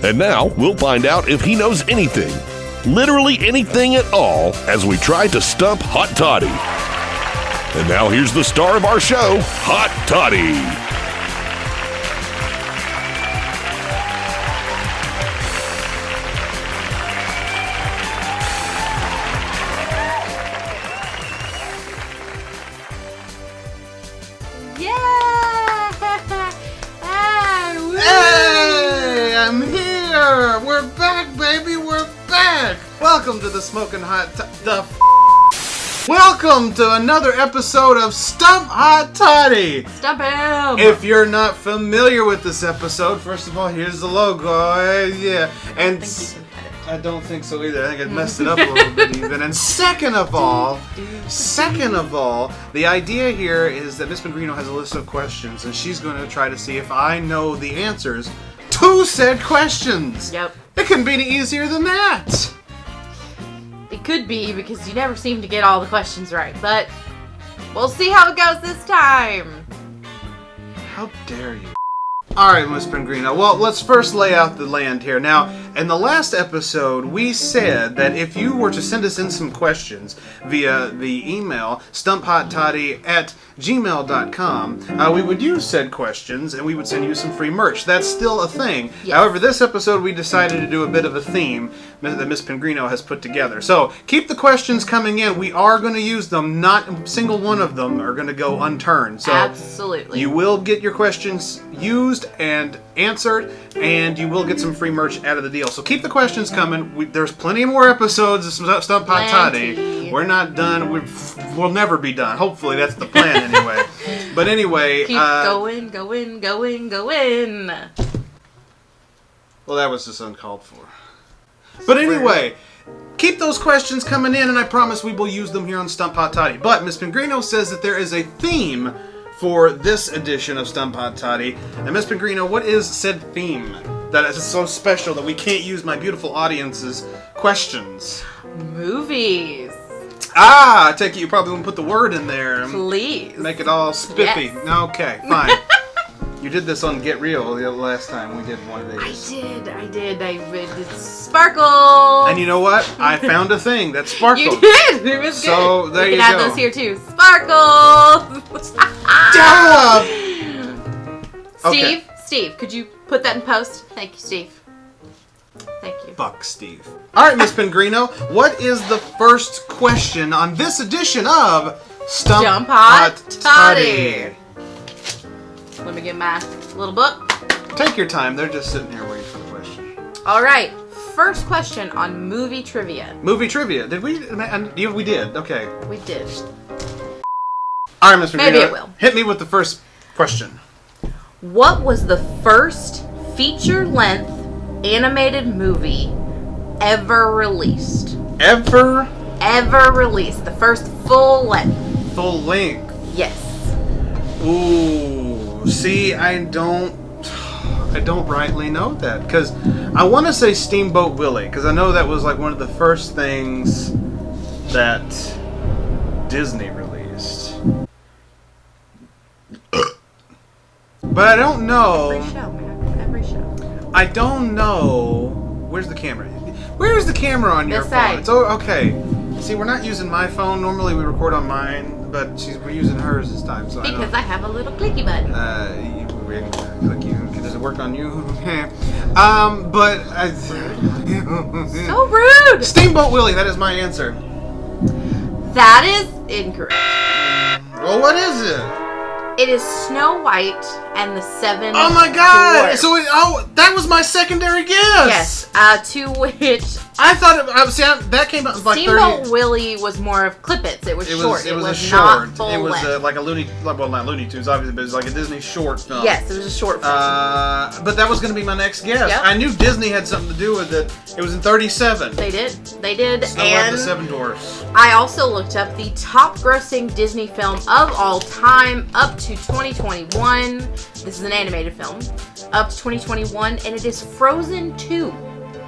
And now we'll find out if he knows anything, literally anything at all, as we try to stump Hot Toddy. And now here's the star of our show, Hot Toddy. Welcome to the Smoking Hot Welcome to another episode of Stump Hot Toddy. Stump him! If you're not familiar with this episode, first of all, here's the logo. Yeah, and I don't think so either. I think I messed it up a little bit even. And second of all, the idea here is that Miss Pellegrino has a list of questions, and she's going to try to see if I know the answers to said questions. Yep. It couldn't be any easier than that. It could be, because you never seem to get all the questions right, but we'll see how it goes this time. How dare you? Alright, Miss Pellegrino. Well, let's first lay out the land here. Now, in the last episode, we said that if you were to send us in some questions via the email, stumphottoddy@gmail.com, we would use said questions and we would send you some free merch. That's still a thing. Yes. However, this episode we decided to do a bit of a theme that Miss Pellegrino has put together. So, keep the questions coming in. We are going to use them. Not a single one of them are going to go unturned. So, absolutely. You will get your questions used and answered, and you will get some free merch out of the deal. So keep the questions coming. There's plenty more episodes of Stump Hot Toddy. We're not done. We'll never be done. Hopefully that's the plan anyway. But anyway, keep going. Well, that was just uncalled for. But anyway, keep those questions coming in, and I promise we will use them here on Stump Hot Toddy. But Miss Pellegrino says that there is a theme for this edition of Stump Hot Toddy. And Miss Pellegrino, what is said theme that is so special that we can't use my beautiful audience's questions? Movies. I take it you probably won't put the word in there. Please. Make it all spiffy. Yes. Okay, fine. You did this on Get Real the last time we did one of these. I did. I did Sparkle. And you know what? I found a thing that sparkled. You did. It was good. So there you go. We can add those here too. Sparkle. Steve, could you put that in post? Thank you, Steve. Thank you. Fuck Steve. All right, Miss Pellegrino, what is the first question on this edition of Stump Hot Toddy? Let me get my little book. Take your time. They're just sitting here waiting for the question. All right. First question on movie trivia. Movie trivia. Did we? We did. Okay. We did. All right, Mr. Maybe it will. Hit me with the first question. What was the first feature-length animated movie ever released? Ever released. The first full length. Full length. Yes. Ooh. See, I don't rightly know that, because I want to say Steamboat Willie, because I know that was like one of the first things that Disney released. But I don't know. Every show, man. Every show. I don't know. Where's the camera? Where's the camera on your phone? It's okay. See, we're not using my phone. Normally we record on mine, but we're using hers this time. So because I have a little clicky button. Does it work on you? So rude. Steamboat Willie. That is my answer. That is incorrect. Well, what is it? It is Snow White and the Seven Oh my God! Dwarfs. So that was my secondary guess. Yes. To which I thought that came out like Steamboat 30. Willie was more of Clippets. It was short. It was a not short. full It was length. like a not Looney Tunes obviously, but it was like a Disney short film. Yes, it was a short film. But that was going to be my next guess. Yep. I knew Disney had something to do with it. It was in 37. They did. Snow White And and the Seven Dwarfs. I also looked up the top-grossing Disney film of all time up to 2021. This is an animated film. Up to 2021, and it is Frozen 2.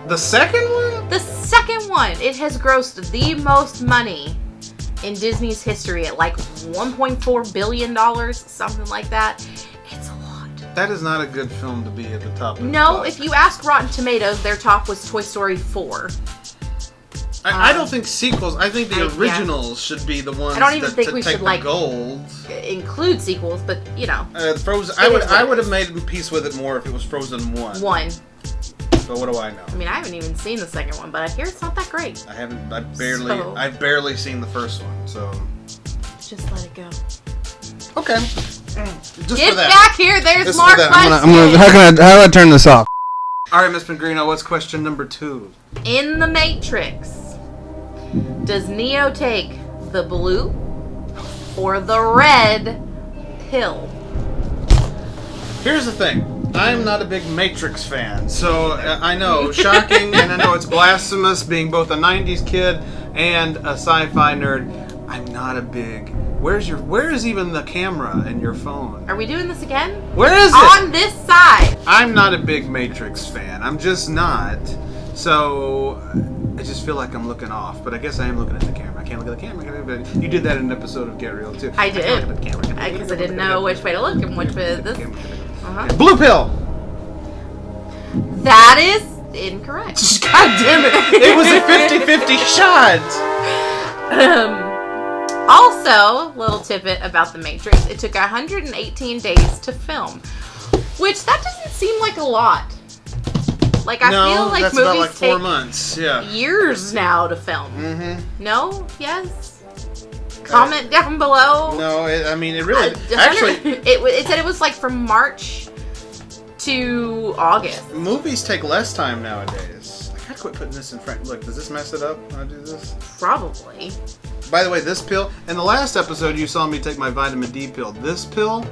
The second one? The second one. It has grossed the most money in Disney's history at like $1.4 billion, something like that. It's a lot. That is not a good film to be at the top of No, the if you ask Rotten Tomatoes, their top was Toy Story 4. I don't think sequels. I think the originals should be the ones. I don't even think that we take should the like gold. Include sequels, but you know. Frozen. I would have made peace with it more if it was Frozen 1. But what do I know? I mean, I haven't even seen the second one, but I hear it's not that great. I haven't. I've barely seen the first one, so. Just let it go. Okay. Just Get for that. back here. There's Just more for that. questions. How do I turn this off? All right, Miss Pellegrino, what's question number 2? In The Matrix, does Neo take the blue or the red pill? Here's the thing. I'm not a big Matrix fan, so I know, shocking, and I know it's blasphemous being both a 90s kid and a sci-fi nerd. I'm not a big... Where is even the camera in your phone? Are we doing this again? Where is it? On this side. I'm not a big Matrix fan. I'm just not. So, I just feel like I'm looking off. But I guess I am looking at the camera. I can't look at the camera. You did that in an episode of Get Real, too. I did. can't look at the camera. Because I didn't know which way to look and which way this. Blue pill! That is incorrect. God damn it! It was a 50-50 shot! Also, little tidbit about The Matrix, it took 118 days to film. Which, that doesn't seem like a lot. Like, I feel like that's movies about like 4 take months, yeah. years now to film. Mm-hmm. No? Yes? Comment down below. No, it really... Actually... It said it was like from March to August. Movies take less time nowadays. I gotta quit putting this in front. Look, does this mess it up when I do this? Probably. By the way, this pill... In the last episode, you saw me take my vitamin D pill. This pill...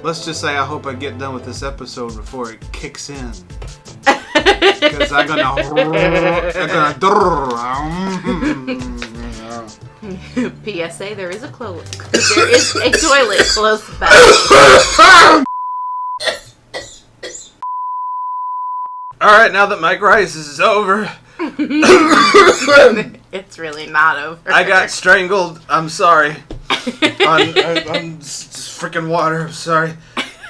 Let's just say I hope I get done with this episode before it kicks in. Because I'm gonna... PSA, there is a toilet close by. Alright, now that my crisis is over... It's really not over. I got strangled. I'm sorry. on freaking water. I'm sorry.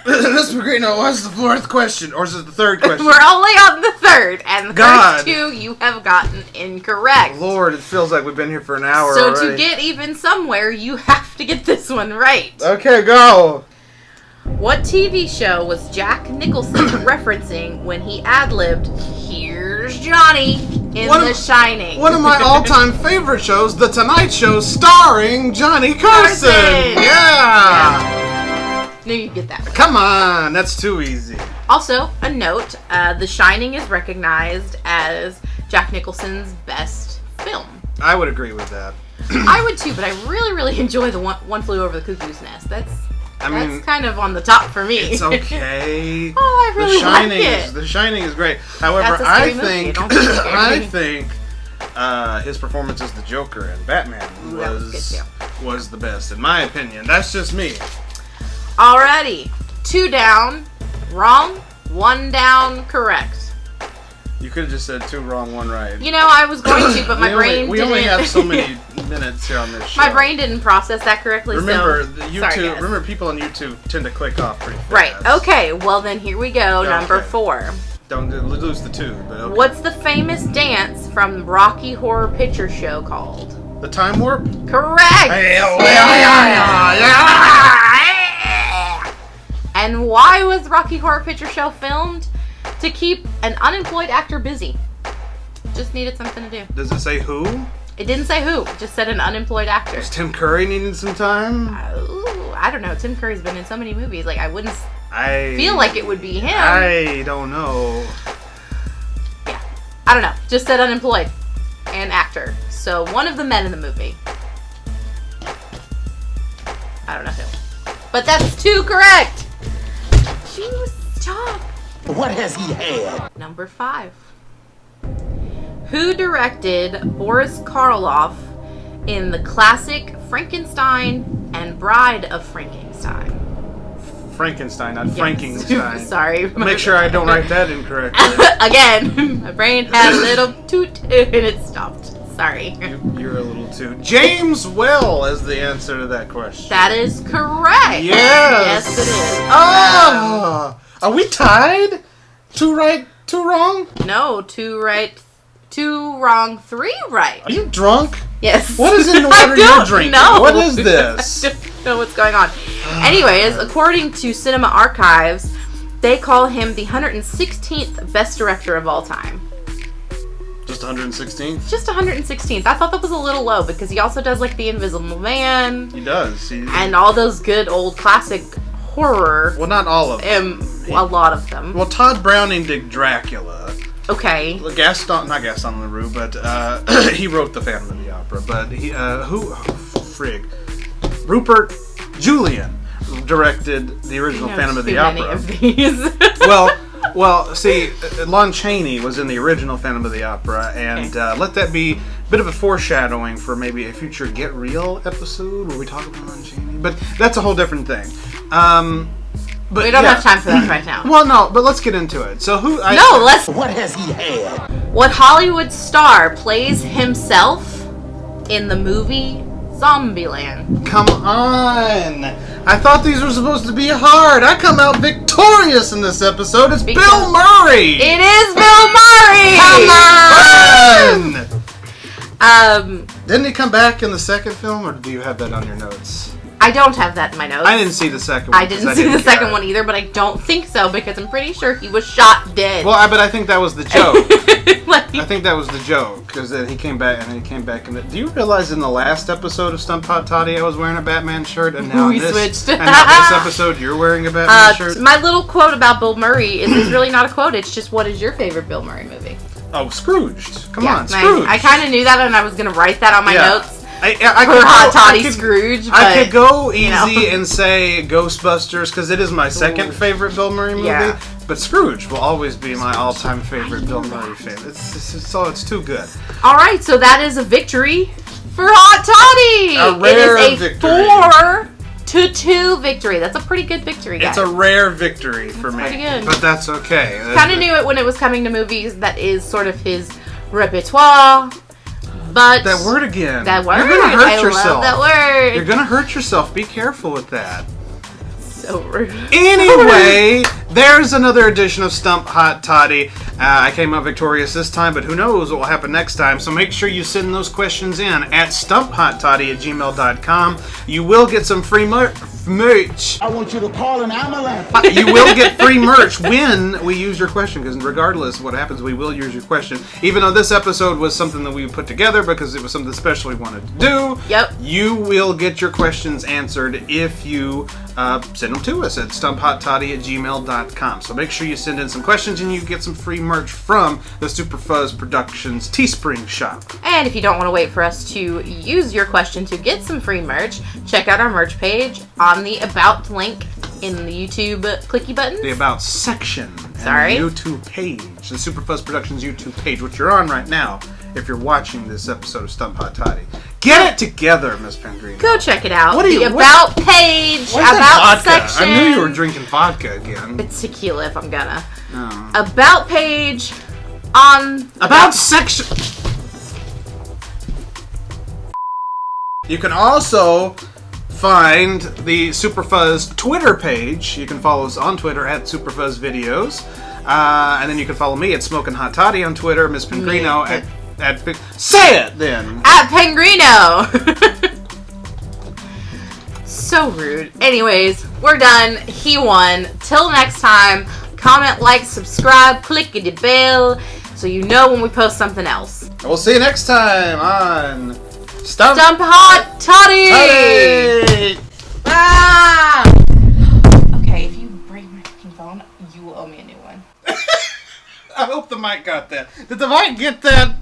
Miss Pellegrino, what's the 4th question? Or is it the 3rd question? We're only on the 3rd, and the God. first 2 you have gotten incorrect. Lord, it feels like we've been here for an hour So already. to get even somewhere, you have to get this one right. Okay, go. What TV show was Jack Nicholson referencing when he ad-libbed, "Here's Johnny" in The Shining? One of my all-time favorite shows, The Tonight Show, starring Johnny Carson. Yeah. Knew you'd get that right. Come on, that's too easy. Also, a note, The Shining is recognized as Jack Nicholson's best film. I would agree with that. I would too, but I really, really enjoy the One Flew Over the Cuckoo's Nest. That's kind of on the top for me. It's okay. Oh, I really like it. The Shining is great. However, That's a scary movie. Don't be scared. I think his performance as the Joker and Batman was the best, in my opinion. That's just me. Alrighty. 2 down, wrong, 1 down, correct. You could have just said 2 wrong, 1 right. You know, I was going to, but my brain didn't. We only have so many minutes here on this show. My brain didn't process that correctly. Remember, sorry, remember, people on YouTube tend to click off pretty fast. Right. Okay. Well, then here we go. Okay. Number 4. Don't lose the 2. But okay. What's the famous dance from Rocky Horror Picture Show called? The Time Warp? Correct. And why was Rocky Horror Picture Show filmed? To keep an unemployed actor busy. Just needed something to do. Does it say who? It didn't say who. It just said an unemployed actor. Was Tim Curry needing some time? I don't know. Tim Curry's been in so many movies. Like, I wouldn't feel like it would be him. I don't know. Yeah. I don't know. Just said unemployed. And actor. So, one of the men in the movie. I don't know who. But that's 2 correct! Jeez, stop! What has he had? Number 5. Who directed Boris Karloff in the classic Frankenstein and Bride of Frankenstein? Frankenstein, not Frankenstein. Sorry. Make sure I don't write that incorrectly. Again, my brain had a little toot and it stopped. Sorry. You're a little too... James Well is the answer to that question. That is correct. Yes. Yes, it is. Oh! Are we tied? 2 right, 2 wrong? No, 2 right, 2 wrong, 3 right. Are you drunk? Yes. What is in the water you're drinking? No. What is this? I don't know what's going on. Anyways, according to Cinema Archives, they call him the 116th best director of all time. Just 116th? Just 116th. I thought that was a little low because he also does like The Invisible Man. He does. And all those good old classic horror. Well, not all of them. A lot of them. Well, Todd Browning did Dracula. Okay. Not Gaston Leroux, but he wrote the Phantom of the Opera. But he, Rupert Julian directed the original Phantom of the Opera. Of these. Well, see, Lon Chaney was in the original Phantom of the Opera, and let that be a bit of a foreshadowing for maybe a future Get Real episode where we talk about Lon Chaney. But that's a whole different thing. But we don't have time for that right now. Well, no, but let's get into it. So What has he had? What Hollywood star plays himself in the movie Zombieland? Come on! I thought these were supposed to be hard. I come out victorious in this episode. It's Bill Murray. It is Bill Murray. Come on! Didn't he come back in the second film, or do you have that on your notes? I don't have that in my notes. I didn't see the second one. I didn't see the second one either, but I don't think so because I'm pretty sure he was shot dead. Well, but I think that was the joke. I think that was the joke because he came back and he came back. Do you realize in the last episode of Stump Hot Toddy I was wearing a Batman shirt, and now we switched. And now this episode you're wearing a Batman shirt? My little quote about Bill Murray is really not a quote. It's just, what is your favorite Bill Murray movie? Oh, Scrooged. Come on, Scrooge. I kind of knew that, and I was going to write that on my notes. I for Hot Toddy Scrooge. But, I could go easy and say Ghostbusters because it is my second favorite Bill Murray movie. Yeah. But Scrooge will always be my all-time favorite Bill Murray film. It's too good. All right, so that is a victory for Hot Toddy. A rare victory. It is a 4-2 victory. That's a pretty good victory, guys. It's a rare victory for me. Pretty good. But that's okay. Kind of knew it when it was coming to movies. That is sort of his repertoire. But that word again. That word. You're gonna hurt yourself. Love that word. You're gonna hurt yourself. Be careful with that. So rude. Anyway, there's another edition of Stump Hot Toddy. I came out victorious this time, but who knows what will happen next time. So make sure you send those questions in at stumphottoddy@gmail.com. You will get some free merch. I want you to call an ambulance. You will get free merch when we use your question, because regardless of what happens, we will use your question. Even though this episode was something that we put together because it was something special we wanted to do, you will get your questions answered if you send them to us at stumphottoddy@gmail.com. So make sure you send in some questions and you get some free merch from the Super Fuzz Productions Teespring shop. And if you don't want to wait for us to use your question to get some free merch, check out our merch page on the About link in the YouTube clicky buttons. The About section. Sorry. And the YouTube page. The Super Fuzz Productions YouTube page, which you're on right now if you're watching this episode of Stump Hot Toddy. Get it together, Miss Pengreen. Go check it out. The About page. About section. I knew you were drinking vodka again. It's tequila if I'm gonna. No. About page on... About section. You can also find the Superfuzz Twitter page. You can follow us on Twitter at Superfuzz Videos. And then you can follow me at Smokin' Hot Toddy on Twitter, Miss Pengrino at say it then! At Pengrino! So rude. Anyways, we're done. He won. Till next time, comment, like, subscribe, clickety bell, so you know when we post something else. We'll see you next time on Stump Hot Toddy! Ah! Okay, if you break my fucking phone, you will owe me a new one. I hope the mic got that. Did the mic get that?